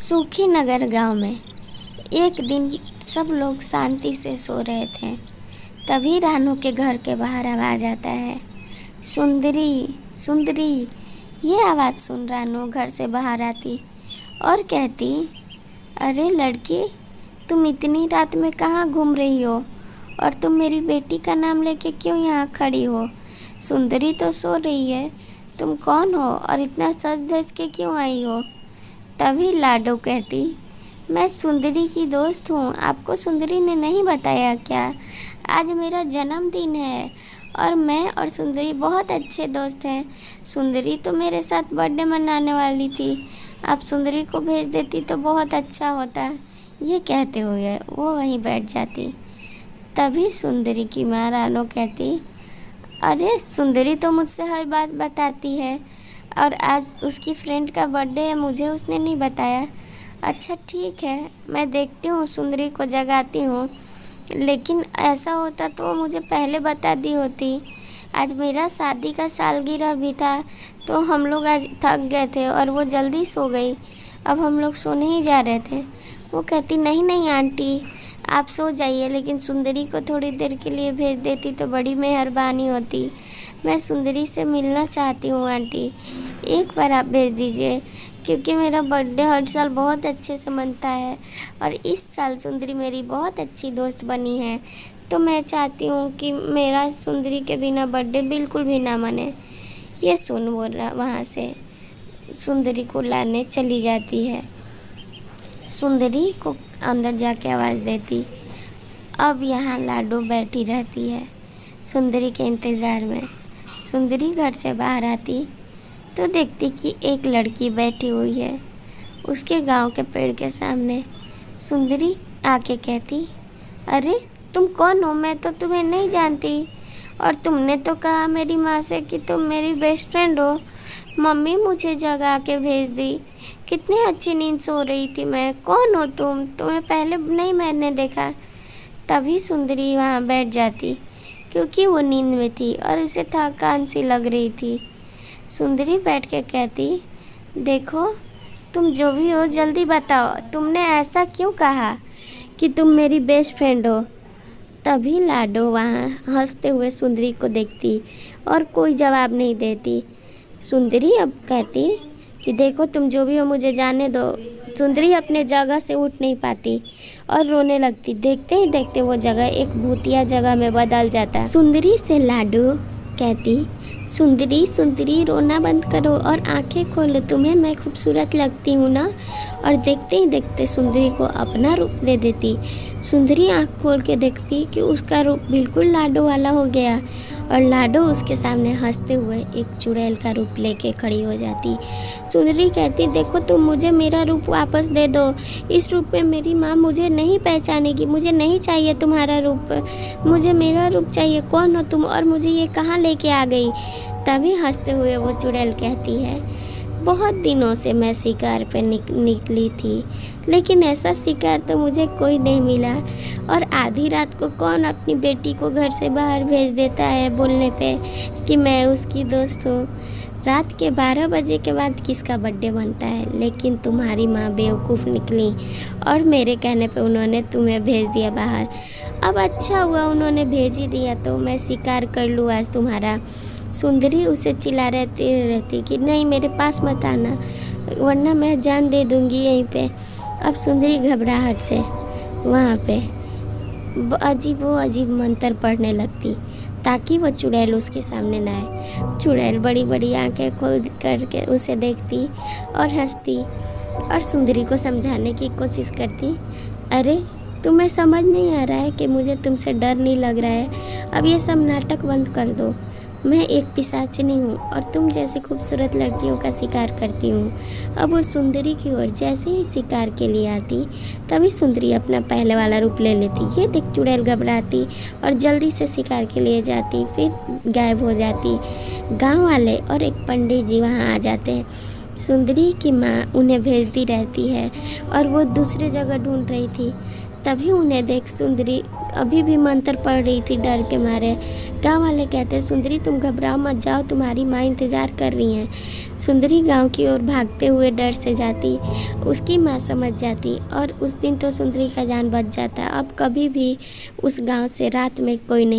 सूखी नगर गांव में एक दिन सब लोग शांति से सो रहे थे। तभी रानू के घर के बाहर आवाज़ आता है, सुंदरी सुंदरी। ये आवाज़ सुन रानू घर से बाहर आती और कहती, अरे लड़की, तुम इतनी रात में कहाँ घूम रही हो और तुम मेरी बेटी का नाम लेके क्यों यहाँ खड़ी हो? सुंदरी तो सो रही है। तुम कौन हो और इतना सज धज के क्यों आई हो? तभी लाडो कहती, मैं सुंदरी की दोस्त हूँ। आपको सुंदरी ने नहीं बताया क्या? आज मेरा जन्मदिन है और मैं और सुंदरी बहुत अच्छे दोस्त हैं। सुंदरी तो मेरे साथ बर्थडे मनाने वाली थी। आप सुंदरी को भेज देती तो बहुत अच्छा होता। ये कहते हुए वो वहीं बैठ जाती। तभी सुंदरी की माँ रानो कहती, अरे सुंदरी तो मुझसे हर बात बताती है और आज उसकी फ्रेंड का बर्थडे है, मुझे उसने नहीं बताया। अच्छा ठीक है, मैं देखती हूँ, सुंदरी को जगाती हूँ। लेकिन ऐसा होता तो वो मुझे पहले बता दी होती। आज मेरा शादी का सालगिरह भी था तो हम लोग आज थक गए थे और वो जल्दी सो गई। अब हम लोग सोने ही जा रहे थे। वो कहती, नहीं नहीं आंटी, आप सो जाइए, लेकिन सुंदरी को थोड़ी देर के लिए भेज देती तो बड़ी मेहरबानी होती। मैं सुंदरी से मिलना चाहती हूँ आंटी, एक बार आप भेज दीजिए, क्योंकि मेरा बर्थडे हर साल बहुत अच्छे से मनता है और इस साल सुंदरी मेरी बहुत अच्छी दोस्त बनी है, तो मैं चाहती हूँ कि मेरा सुंदरी के बिना बर्थडे बिल्कुल भी ना मने। ये सुन वो वहाँ से सुंदरी को लाने चली जाती है। सुंदरी को अंदर जाके आवाज़ देती। अब यहाँ लाडो बैठी रहती है सुंदरी के इंतज़ार में। सुंदरी घर से बाहर आती तो देखती कि एक लड़की बैठी हुई है उसके गांव के पेड़ के सामने। सुंदरी आके कहती, अरे तुम कौन हो? मैं तो तुम्हें नहीं जानती और तुमने तो कहा मेरी माँ से कि तुम मेरी बेस्ट फ्रेंड हो। मम्मी मुझे जगा के भेज दी। कितनी अच्छी नींद सो रही थी मैं। कौन हो तुम? तुम्हें पहले नहीं मैंने देखा। तभी सुंदरी वहाँ बैठ जाती क्योंकि वो नींद में थी और उसे थकान सी लग रही थी। सुंदरी बैठ के कहती, देखो तुम जो भी हो जल्दी बताओ, तुमने ऐसा क्यों कहा कि तुम मेरी बेस्ट फ्रेंड हो? तभी लाडो वहाँ हंसते हुए सुंदरी को देखती और कोई जवाब नहीं देती। सुंदरी अब कहती कि देखो तुम जो भी हो मुझे जाने दो। सुंदरी अपने जगह से उठ नहीं पाती और रोने लगती। देखते ही देखते वो जगह एक भूतिया जगह में बदल जाता। सुंदरी से लाडो कहती, सुंदरी सुंदरी रोना बंद करो और आंखें खोलो, तुम्हें मैं खूबसूरत लगती हूँ ना? और देखते ही देखते सुंदरी को अपना रूप दे देती। सुंदरी आंख खोल के देखती कि उसका रूप बिल्कुल लाडो वाला हो गया और लाडो उसके सामने हंसते हुए एक चुड़ैल का रूप लेके खड़ी हो जाती। सुंदरी कहती, देखो तुम मुझे मेरा रूप वापस दे दो। इस रूप में मेरी माँ मुझे नहीं पहचानेगी। मुझे नहीं चाहिए तुम्हारा रूप, मुझे मेरा रूप चाहिए। कौन हो तुम और मुझे ये कहाँ लेके आ गई? तभी हंसते हुए वो चुड़ैल कहती है, बहुत दिनों से मैं शिकार पे निकली थी, लेकिन ऐसा शिकार तो मुझे कोई नहीं मिला। और आधी रात को कौन अपनी बेटी को घर से बाहर भेज देता है बोलने पे कि मैं उसकी दोस्त हूँ? रात के 12 बजे के बाद किसका बर्थडे बनता है? लेकिन तुम्हारी माँ बेवकूफ़ निकली और मेरे कहने पे उन्होंने तुम्हें भेज दिया बाहर। अब अच्छा हुआ उन्होंने भेज ही दिया तो मैं शिकार कर लूँ आज तुम्हारा। सुंदरी उसे चिल्ला रहती कि नहीं, मेरे पास मत आना वरना मैं जान दे दूँगी यहीं पे। अब सुंदरी घबराहट से वहाँ पे अजीब मंत्र पढ़ने लगती ताकि वो चुड़ैल उसके सामने ना आए। चुड़ैल बड़ी बड़ी आंखें खोल करके उसे देखती और हंसती और सुंदरी को समझाने की कोशिश करती, अरे तुम्हें समझ नहीं आ रहा है कि मुझे तुमसे डर नहीं लग रहा है? अब ये सब नाटक बंद कर दो। मैं एक पिशाचिनी हूँ और तुम जैसी खूबसूरत लड़कियों का शिकार करती हूँ। अब वो सुंदरी की ओर जैसे ही शिकार के लिए आती तभी सुंदरी अपना पहले वाला रूप ले लेती। ये देख चुड़ैल घबराती और जल्दी से शिकार के लिए जाती, फिर गायब हो जाती। गांव वाले और एक पंडित जी वहाँ आ जाते हैं। सुंदरी की माँ उन्हें भेजती रहती है और वो दूसरी जगह ढूंढ रही थी। तभी उन्हें देख सुंदरी अभी भी मंत्र पढ़ रही थी डर के मारे। गांव वाले कहते, सुंदरी तुम घबराओ मत, जाओ तुम्हारी माँ इंतज़ार कर रही हैं। सुंदरी गांव की ओर भागते हुए डर से जाती। उसकी माँ समझ जाती और उस दिन तो सुंदरी का जान बच जाता। अब कभी भी उस गांव से रात में कोई नहीं